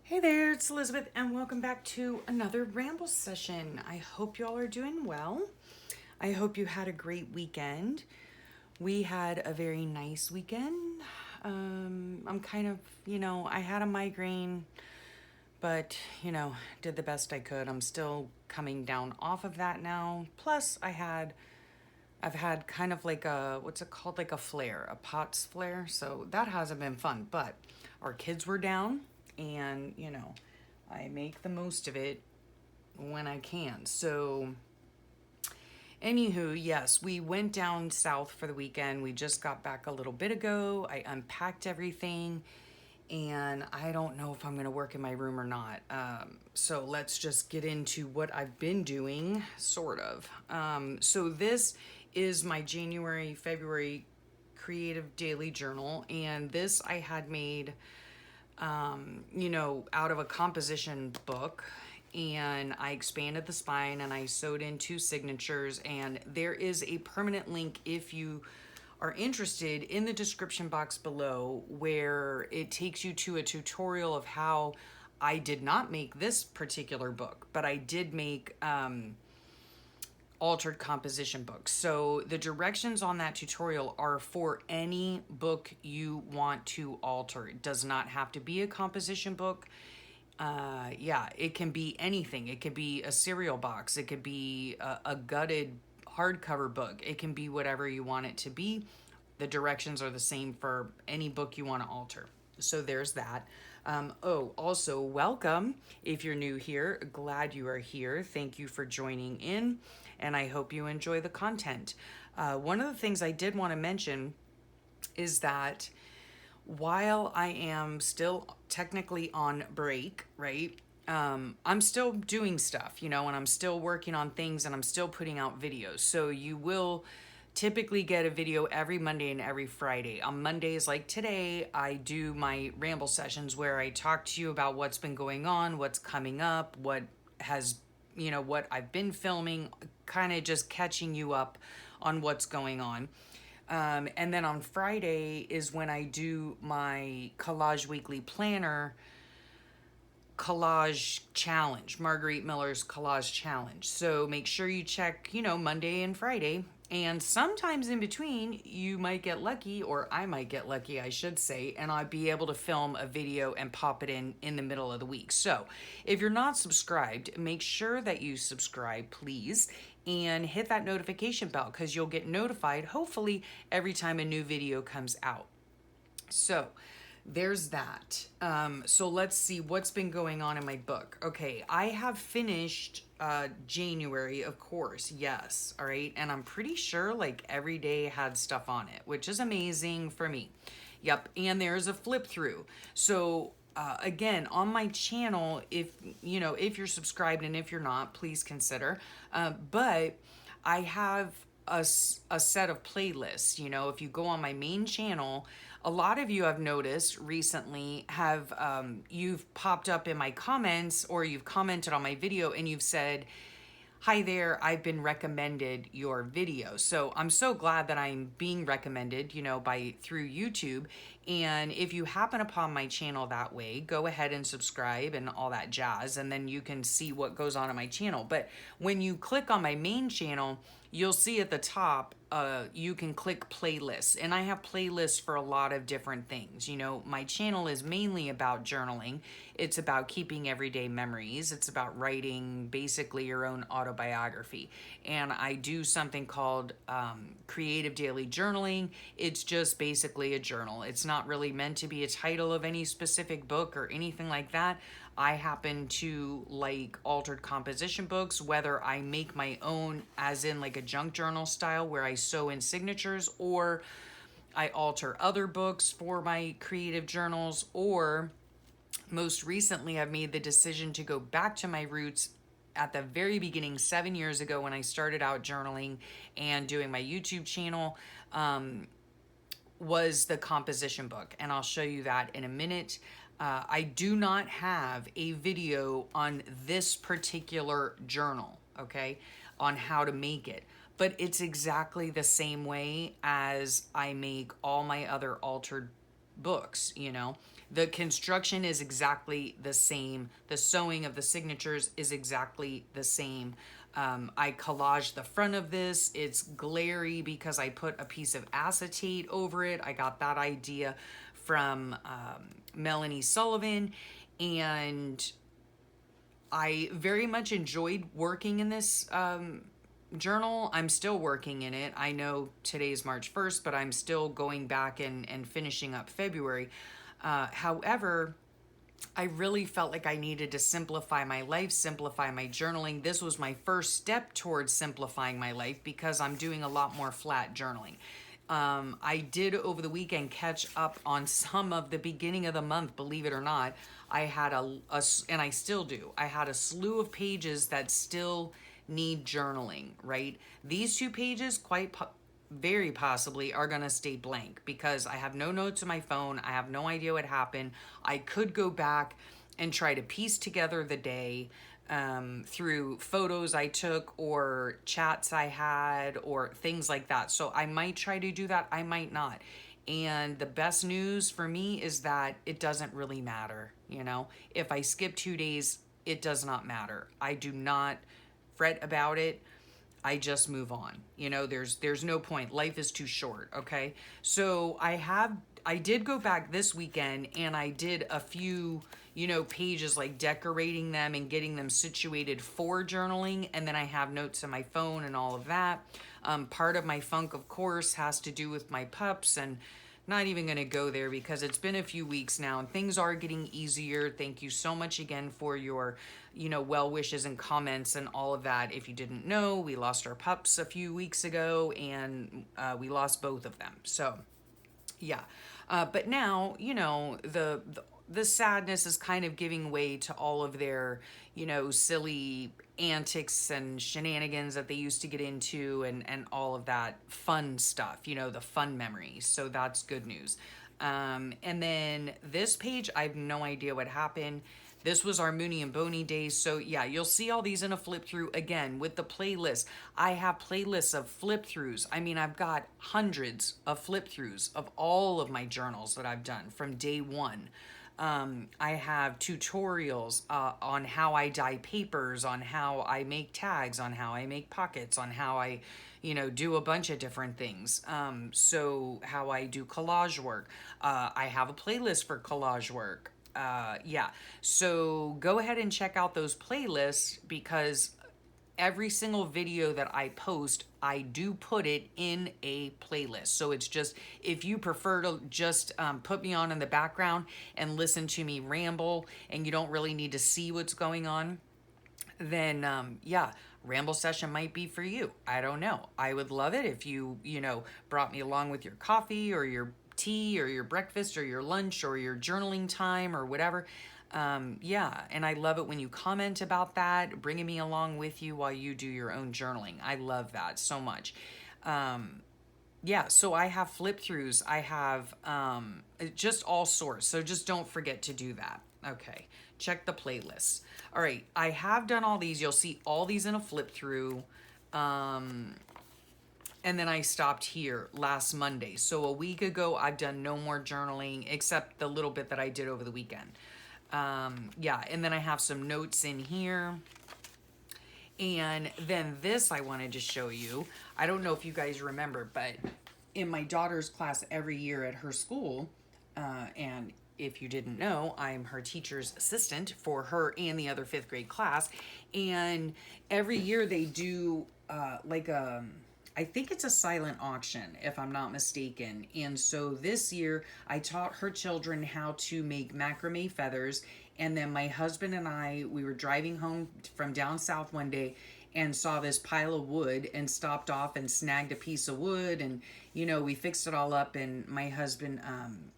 Hey there, it's Elizabeth, and welcome back to another Ramble session. I hope y'all are doing well. I hope you had a great weekend. We had a very nice weekend. I'm kind of, I had a migraine, but, did the best I could. I'm still coming down off of that now. Plus, I've had kind of like a, what's it called? Like a flare, a POTS flare. So that hasn't been fun, but our kids were down and, I make the most of it when I can. So, anywho, yes, we went down south for the weekend. We just got back a little bit ago. I unpacked everything and I don't know if I'm going to work in my room or not. So let's just get into what I've been doing, sort of. So this is my January, February creative daily journal, and this I had made, out of a composition book. And I expanded the spine and I sewed in 2 signatures. And there is a permanent link if you are interested in the description box below, where it takes you to a tutorial of how I did not make this particular book, but I did make altered composition books. So the directions on that tutorial are for any book you want to alter. It does not have to be a composition book. Yeah, it can be anything. It could be a cereal box. It could be a gutted hardcover book. It can be whatever you want it to be. The directions are the same for any book you want to alter. So there's that. Also, welcome if you're new here. Glad you are here. Thank you for joining in, and I hope you enjoy the content. One of the things I did want to mention is that while I am still technically on break, right? I'm still doing stuff, and I'm still working on things and I'm still putting out videos. So you will typically get a video every Monday and every Friday. On Mondays, like today, I do my ramble sessions where I talk to you about what's been going on, what's coming up, has, what I've been filming, kind of just catching you up on what's going on. And then on Friday is when I do my Collage Weekly Planner collage challenge, Marguerite Miller's collage challenge. So make sure you check, Monday and Friday. And sometimes in between, you might get lucky, or I might get lucky, I should say, and I'll be able to film a video and pop it in the middle of the week. So if you're not subscribed, make sure that you subscribe, please, and hit that notification bell because you'll get notified, hopefully, every time a new video comes out. So there's that. So let's see what's been going on in my book. Okay, I have finished January, of course, yes, all right, and I'm pretty sure like every day had stuff on it, which is amazing for me. Yep, and there's a flip through. So again, on my channel, if you're subscribed, and if you're not, please consider. But I have a set of playlists. If you go on my main channel, a lot of you I've noticed recently have you've popped up in my comments, or you've commented on my video and you've said, "Hi there, I've been recommended your video." So I'm so glad that I'm being recommended, through YouTube. And if you happen upon my channel that way, go ahead and subscribe and all that jazz, and then you can see what goes on my channel. But when you click on my main channel, you'll see at the top, you can click playlists, and I have playlists for a lot of different things. My channel is mainly about journaling. It's about keeping everyday memories. It's about writing basically your own autobiography. And I do something called creative daily journaling. It's just basically a journal. It's not really meant to be a title of any specific book or anything like that. I happen to like altered composition books, whether I make my own, as in like a junk journal style where I sew in signatures, or I alter other books for my creative journals, or most recently I've made the decision to go back to my roots at the very beginning, 7 years ago, when I started out journaling and doing my YouTube channel, was the composition book. And I'll show you that in a minute. I do not have a video on this particular journal, okay, on how to make it. But it's exactly the same way as I make all my other altered books, The construction is exactly the same. The sewing of the signatures is exactly the same. I collaged the front of this. It's glary because I put a piece of acetate over it. I got that idea from Melanie Sullivan, and I very much enjoyed working in this journal. I'm still working in it. I know today's March 1st, but I'm still going back and finishing up February. However, I really felt like I needed to simplify my life, simplify my journaling. This was my first step towards simplifying my life because I'm doing a lot more flat journaling. I did over the weekend catch up on some of the beginning of the month, believe it or not. I had and I still do, I had a slew of pages that still need journaling, right? These two pages very possibly are going to stay blank because I have no notes on my phone. I have no idea what happened. I could go back and try to piece together the day through photos I took or chats I had or things like that. So I might try to do that. I might not. And the best news for me is that it doesn't really matter. You know, if I skip 2 days, it does not matter. I do not fret about it. I just move on. You know, there's no point. Life is too short, okay? So I did go back this weekend and I did a few, pages like decorating them and getting them situated for journaling, and then I have notes on my phone and all of that. Part of my funk, of course, has to do with my pups, and not even going to go there because it's been a few weeks now and things are getting easier. Thank you so much again for your, well wishes and comments and all of that. If you didn't know, we lost our pups a few weeks ago and we lost both of them. So, yeah. But now, the sadness is kind of giving way to all of their, silly antics and shenanigans that they used to get into and all of that fun stuff, the fun memories. So that's good news. And then this page, I have no idea what happened. This was our Mooney and Boney days. So yeah, you'll see all these in a flip through again with the playlist. I have playlists of flip throughs. I mean, I've got hundreds of flip throughs of all of my journals that I've done from day one. I have tutorials on how I dye papers, on how I make tags, on how I make pockets, on how I, do a bunch of different things. So how I do collage work. I have a playlist for collage work. Yeah, so go ahead and check out those playlists because every single video that I post, I do put it in a playlist. So it's just, if you prefer to just put me on in the background and listen to me ramble and you don't really need to see what's going on, then yeah, Ramble session might be for you. I don't know. I would love it if you, brought me along with your coffee or your tea or your breakfast or your lunch or your journaling time or whatever. Yeah, and I love it when you comment about that, bringing me along with you while you do your own journaling. I love that so much. Yeah, so I have flip throughs. I have just all sorts. So just don't forget to do that. Okay, check the playlists. All right, I have done all these. You'll see all these in a flip through. And then I stopped here last Monday. So a week ago, I've done no more journaling except the little bit that I did over the weekend. Yeah, and then I have some notes in here. And then this I wanted to show you. I don't know if you guys remember, but in my daughter's class every year at her school, and if you didn't know, I'm her teacher's assistant for her and the other 5th grade class. And every year they do I think it's a silent auction, if I'm not mistaken. And so this year, I taught her children how to make macrame feathers. And then my husband and I, we were driving home from down south one day and saw this pile of wood and stopped off and snagged a piece of wood. And, we fixed it all up and my husband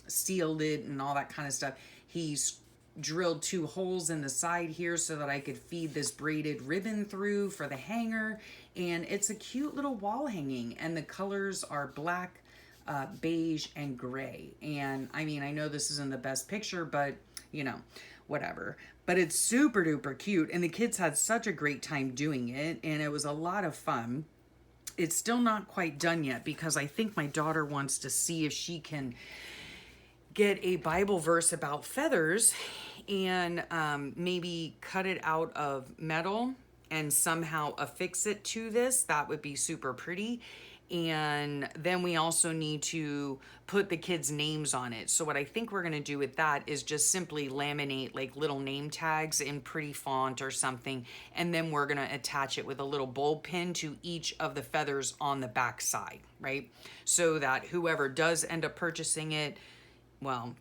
sealed it and all that kind of stuff. He's drilled 2 holes in the side here so that I could feed this braided ribbon through for the hanger. And it's a cute little wall hanging, and the colors are black, beige, and gray. And I mean, I know this isn't the best picture, but whatever. But it's super duper cute, and the kids had such a great time doing it, and it was a lot of fun. It's still not quite done yet because I think my daughter wants to see if she can get a Bible verse about feathers and maybe cut it out of metal and somehow affix it to this. That would be super pretty. And then we also need to put the kids' names on it. So what I think we're gonna do with that is just simply laminate like little name tags in pretty font or something. And then we're gonna attach it with a little bulb pin to each of the feathers on the back side, right? So that whoever does end up purchasing it, well,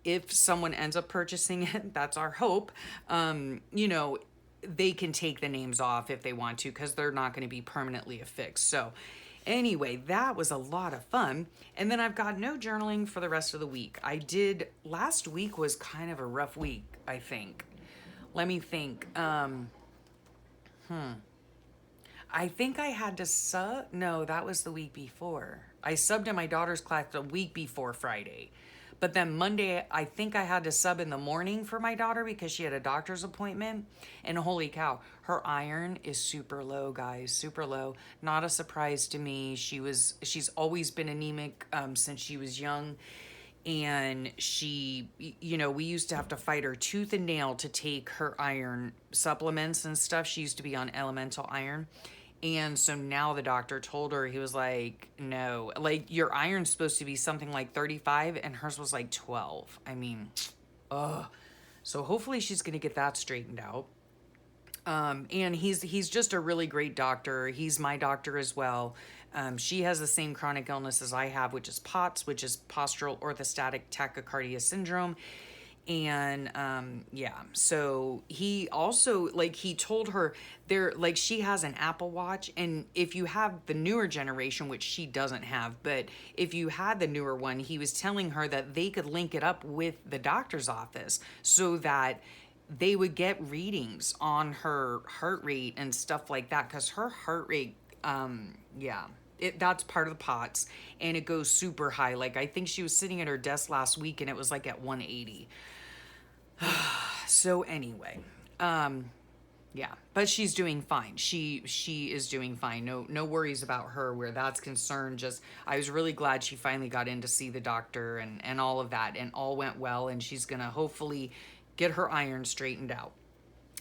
if someone ends up purchasing it, that's our hope, you know, they can take the names off if they want to, because they're not going to be permanently affixed. So anyway, that was a lot of fun. And then I've got no journaling for the rest of the week. Last week was kind of a rough week, I think. Let me think. I think I had to sub. No, that was the week before. I subbed in my daughter's class the week before Friday. But then Monday, I think I had to sub in the morning for my daughter because she had a doctor's appointment. And holy cow, her iron is super low, guys, super low. Not a surprise to me. She's always been anemic since she was young. And she, you know, we used to have to fight her tooth and nail to take her iron supplements and stuff. She used to be on elemental iron. And so now the doctor told her, he was like, no, like your iron's supposed to be something like 35 and hers was like 12. I mean, so hopefully she's going to get that straightened out. And he's just a really great doctor. He's my doctor as well. She has the same chronic illness as I have, which is POTS, which is postural orthostatic tachycardia syndrome. And yeah, so he also, like, he told her like, she has an Apple Watch, and if you have the newer generation, which she doesn't have, but if you had the newer one, he was telling her that they could link it up with the doctor's office so that they would get readings on her heart rate and stuff like that, because her heart rate, yeah, that's part of the POTS, and it goes super high. Like, I think she was sitting at her desk last week and it was like at 180. So anyway, yeah, but she's doing fine. She is doing fine. No worries about her where that's concerned. Just, I was really glad she finally got in to see the doctor and all of that, and all went well, and she's gonna hopefully get her iron straightened out.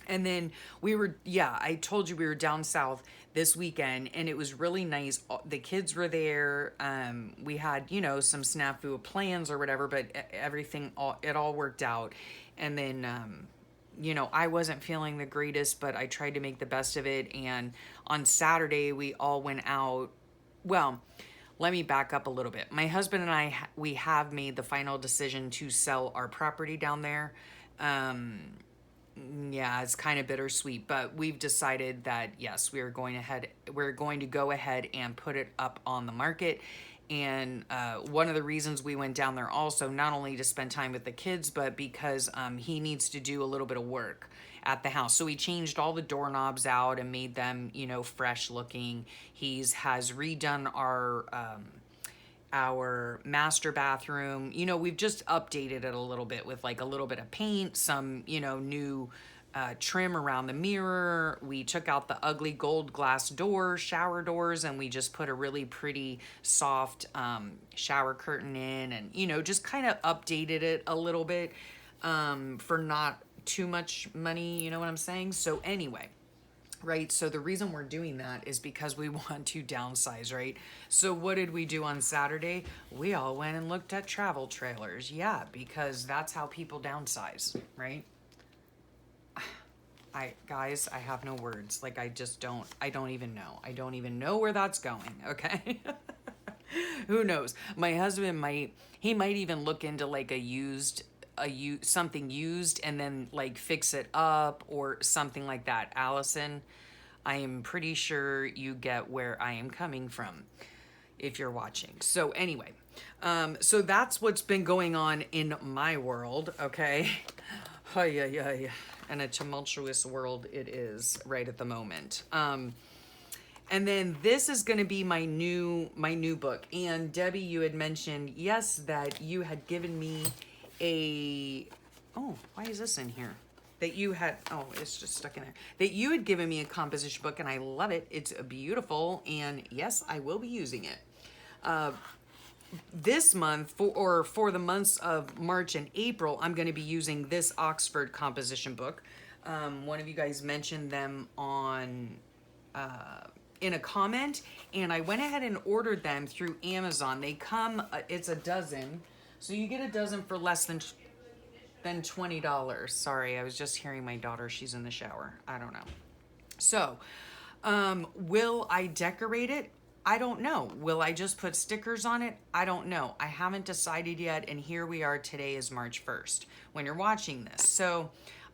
And then I told you we were down south this weekend, and it was really nice. The kids were there. We had, you know, some snafu plans or whatever, but it all worked out. And then, you know, I wasn't feeling the greatest, but I tried to make the best of it. And on Saturday, we all went out. Well, let me back up a little bit. My husband and I, we have made the final decision to sell our property down there. Yeah, it's kind of bittersweet, but we've decided that yes, we're going to go ahead and put it up on the market. And one of the reasons we went down there also, not only to spend time with the kids, but because he needs to do a little bit of work at the house. So he changed all the doorknobs out and made them, you know, fresh looking. Has redone our master bathroom. You know, we've just updated it a little bit with like a little bit of paint, some, you know, new trim around the mirror. We took out the ugly gold glass shower doors, and we just put a really pretty soft shower curtain in, and, you know, just kind of updated it a little bit for not too much money, you know what I'm saying? So anyway, right, so the reason we're doing that is because we want to downsize, right? So what did we do on Saturday? We all went and looked at travel trailers. Yeah, because that's how people downsize, right? Guys, I have no words. Like, I don't even know. I don't even know where that's going, okay? Who knows? My husband might even look into like something used and then like fix it up or something like that. Allison, I am pretty sure you get where I am coming from if you're watching. So anyway, so that's what's been going on in my world, okay? Yeah. And a tumultuous world it is right at the moment. And then this is going to be my new book. And Debbie, you had mentioned, yes, that you had given me why is this in here? It's just stuck in there. That you had given me a composition book, and I love it. It's beautiful, and yes, I will be using it. this month for the months of March and April, I'm going to be using this Oxford composition book. One of you guys mentioned them on in a comment, and I went ahead and ordered them through Amazon. They come, it's a dozen, so you get a dozen for less than $20. Sorry, I was just hearing my daughter. She's in the shower. I don't know. So, will I decorate it? I don't know. Will I just put stickers on it? I don't know. I haven't decided yet, and here we are. Today is March 1st when you're watching this. So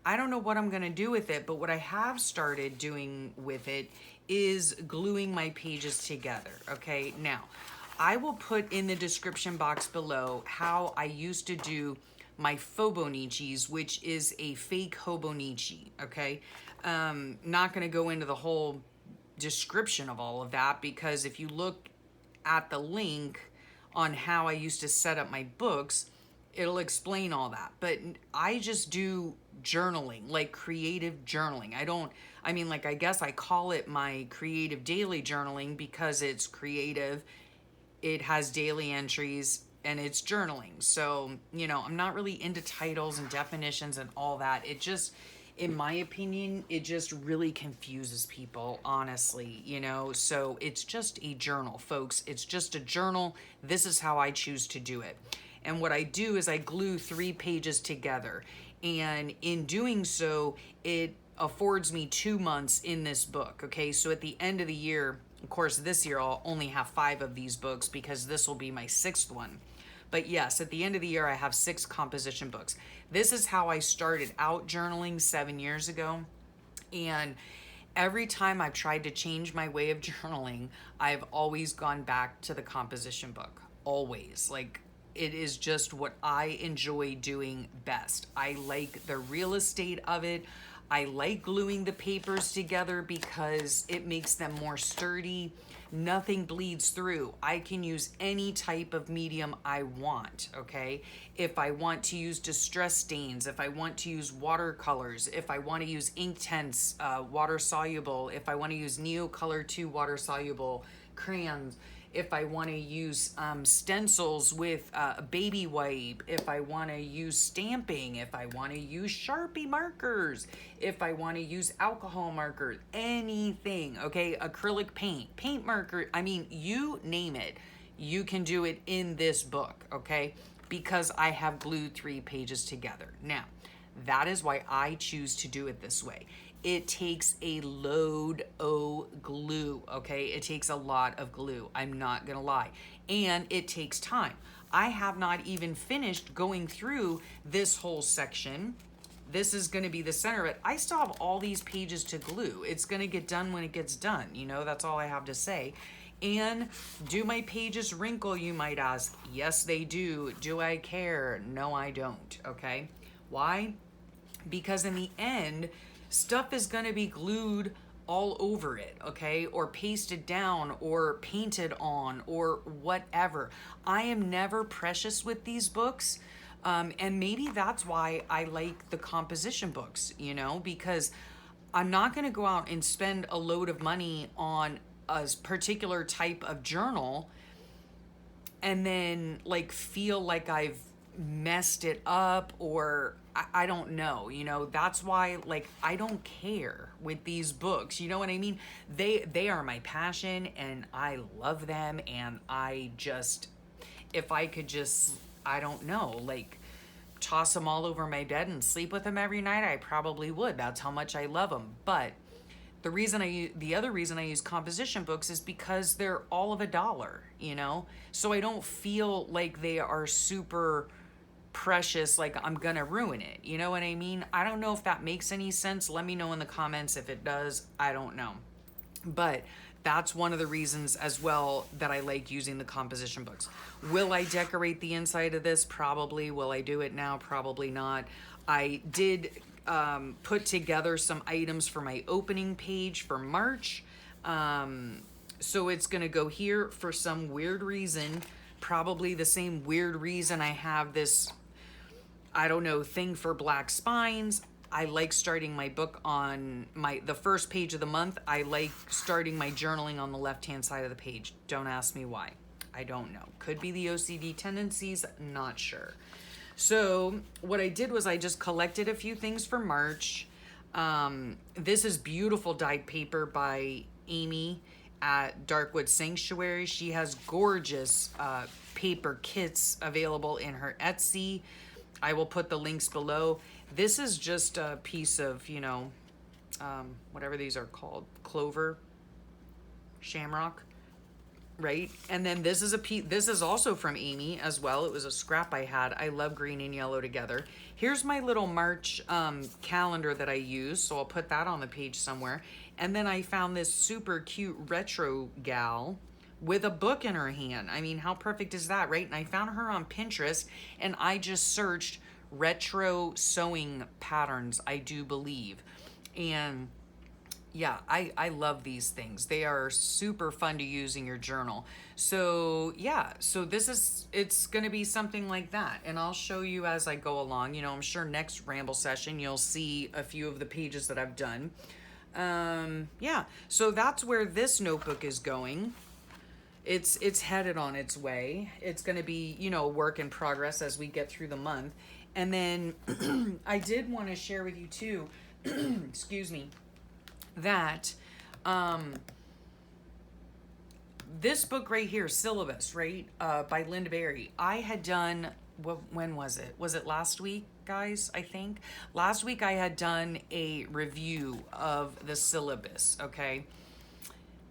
I don't know what I'm going to do with it, but what I have started doing with it is gluing my pages together, okay? Now, I will put in the description box below how I used to do my Fobonichis, which is a fake Hobonichi, okay? Not going to go into the whole description of all of that, because if you look at the link on how I used to set up my books, it'll explain all that. But I just do journaling, like creative journaling. I guess I call it my creative daily journaling because it's creative, it has daily entries, and it's journaling. So, I'm not really into titles and definitions and all that. It just, in my opinion, it just really confuses people, honestly, So it's just a journal, folks. It's just a journal. This is how I choose to do it. And what I do is I glue 3 pages together. And in doing so, it affords me 2 months in this book, okay? So at the end of the year, of course, this year I'll only have 5 of these books because this will be my 6th one. But yes, at the end of the year, I have 6 composition books. This is how I started out journaling 7 years ago. And every time I've tried to change my way of journaling, I've always gone back to the composition book. Always. Like, it is just what I enjoy doing best. I like the real estate of it. I like gluing the papers together because it makes them more sturdy. Nothing bleeds through. I can use any type of medium I want, okay? If I want to use distress stains, if I want to use watercolors, if I want to use Inktense water soluble, if I want to use Neocolor 2 water soluble crayons, if I want to use stencils with a baby wipe, if I want to use stamping, if I want to use Sharpie markers, if I want to use alcohol markers, anything, okay? Acrylic paint marker, you name it. You can do it in this book, okay? Because I have glued 3 pages together. Now, that is why I choose to do it this way. It takes a load of glue, okay? It takes a lot of glue, I'm not gonna lie. And it takes time. I have not even finished going through this whole section. This is gonna be the center of it. I still have all these pages to glue. It's gonna get done when it gets done, that's all I have to say. And do my pages wrinkle, you might ask? Yes, they do. Do I care? No, I don't, okay? Why? Because in the end, stuff is going to be glued all over it, okay? Or pasted down or painted on or whatever. I am never precious with these books. And maybe that's why I like the composition books, because I'm not going to go out and spend a load of money on a particular type of journal and then feel like I've messed it up, or I don't know, that's why I don't care with these books, you know what I mean? They are my passion and I love them, and if I could just, I don't know, toss them all over my bed and sleep with them every night, I probably would. That's how much I love them. But the other reason I use composition books is because they're all of $1, so I don't feel like they are super precious, like I'm gonna ruin it, you know what I mean? I don't know if that makes any sense. Let me know in the comments if it does. I don't know, but that's one of the reasons as well that I like using the composition books. Will I decorate the inside of this? Probably. Will I do it now? Probably not. I did put together some items for my opening page for March, so it's gonna go here for some weird reason, probably the same weird reason I have this, I don't know, thing for black spines. I like starting my book on the first page of the month. I like starting my journaling on the left-hand side of the page. Don't ask me why. I don't know. Could be the OCD tendencies, not sure. So what I did was I just collected a few things for March. This is beautiful dyed paper by Amy at Darkwood Sanctuary. She has gorgeous paper kits available in her Etsy. I will put the links below. This is just a piece of, you know, whatever these are called, clover, shamrock, right? And then this is a piece, this is also from Amy as well. It was a scrap I had. I love green and yellow together. Here's my little March calendar that I use, so I'll put that on the page somewhere. And then I found this super cute retro gal with a book in her hand. I mean, how perfect is that, right? And I found her on Pinterest, and I just searched retro sewing patterns, I do believe. And yeah, I love these things. They are super fun to use in your journal. So yeah, so it's going to be something like that. And I'll show you as I go along. You know, I'm sure next Ramble session, you'll see a few of the pages that I've done. Yeah, so that's where this notebook is going. It's headed on its way. It's going to be, you know, work in progress as we get through the month. And then I did want to share with you too, excuse me, that this book right here, Syllabus, right, by Linda Berry, I had done, when was it? Was it last week, guys, I think? Last week I had done a review of the Syllabus, okay?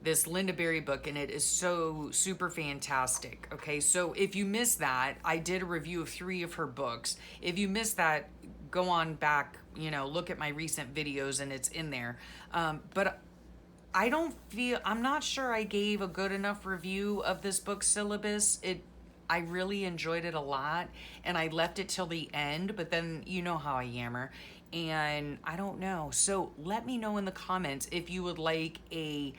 This Linda Berry book, and it is so super fantastic. Okay, so if you missed that, I did a review of 3 of her books. If you missed that, go on back, you know, look at my recent videos and it's in there. But I'm not sure I gave a good enough review of this book, Syllabus. I really enjoyed it a lot, and I left it till the end, but then you know how I yammer, and I don't know. So let me know in the comments if you would like a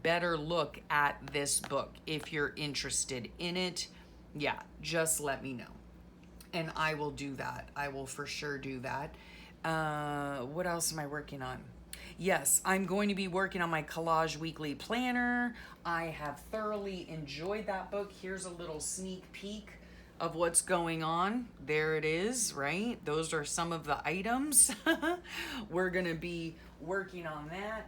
better look at this book. If you're interested in it, yeah, just let me know. And I will do that. I will for sure do that. What else am I working on? Yes, I'm going to be working on my Collage Weekly Planner. I have thoroughly enjoyed that book. Here's a little sneak peek of what's going on. There it is, right? Those are some of the items. We're going to be working on that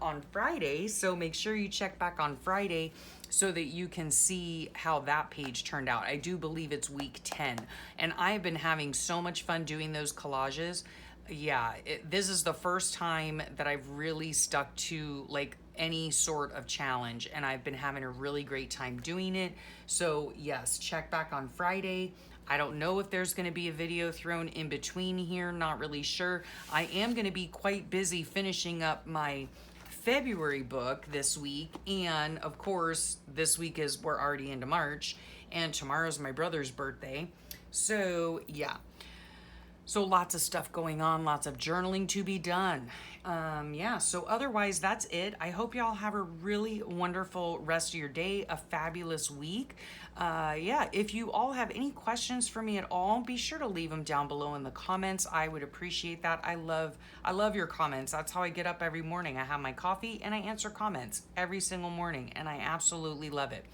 on Friday, so make sure you check back on Friday so that you can see how that page turned out. I do believe it's week 10, and I've been having so much fun doing those collages. Yeah, this is the first time that I've really stuck to like any sort of challenge, and I've been having a really great time doing it. So yes, check back on Friday. I don't know if there's going to be a video thrown in between here, not really sure. I am going to be quite busy finishing up my February book this week, and of course this week we're already into March, and tomorrow's my brother's birthday. So yeah, so lots of stuff going on, lots of journaling to be done. Yeah, so otherwise that's it. I hope y'all have a really wonderful rest of your day, a fabulous week. Yeah, if you all have any questions for me at all, be sure to leave them down below in the comments. I would appreciate that. I love your comments. That's how I get up every morning. I have my coffee and I answer comments every single morning, and I absolutely love it.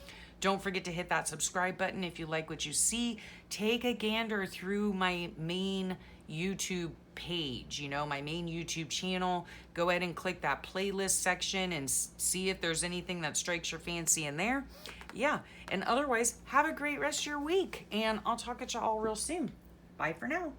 Don't forget to hit that subscribe button if you like what you see. Take a gander through my main YouTube page, you know, my main YouTube channel. Go ahead and click that playlist section and see if there's anything that strikes your fancy in there. Yeah, and otherwise, have a great rest of your week, and I'll talk at you all real soon. Bye for now.